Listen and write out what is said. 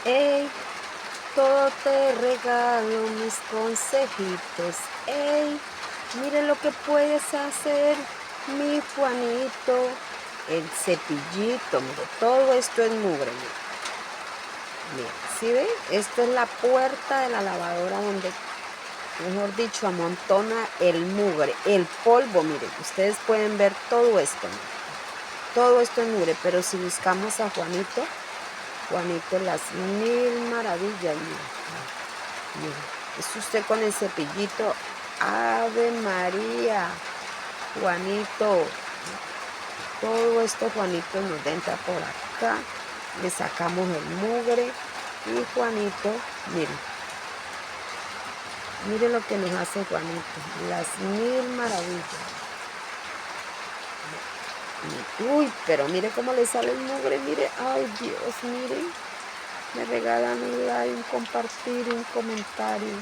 Ey, todo te regalo, mis consejitos. Ey, mire lo que puedes hacer, mi Juanito. El cepillito, mire, todo esto es mugre, mire. Mire, ¿sí ve? Esto es la puerta de la lavadora donde, mejor dicho, amontona el mugre, el polvo, miren. Ustedes pueden ver todo esto, mire. Todo esto es mugre, pero si buscamos a Juanito, Juanito las mil maravillas, mire. Mire, es usted con el cepillito. Ave María, Juanito. Todo esto Juanito nos entra por acá. Le sacamos el mugre. Y Juanito, mire, mire lo que nos hace Juanito. Las mil maravillas. Uy, pero mire cómo le sale el mugre, mire. Ay, Dios, miren. Me regalan un like, un compartir, un comentario.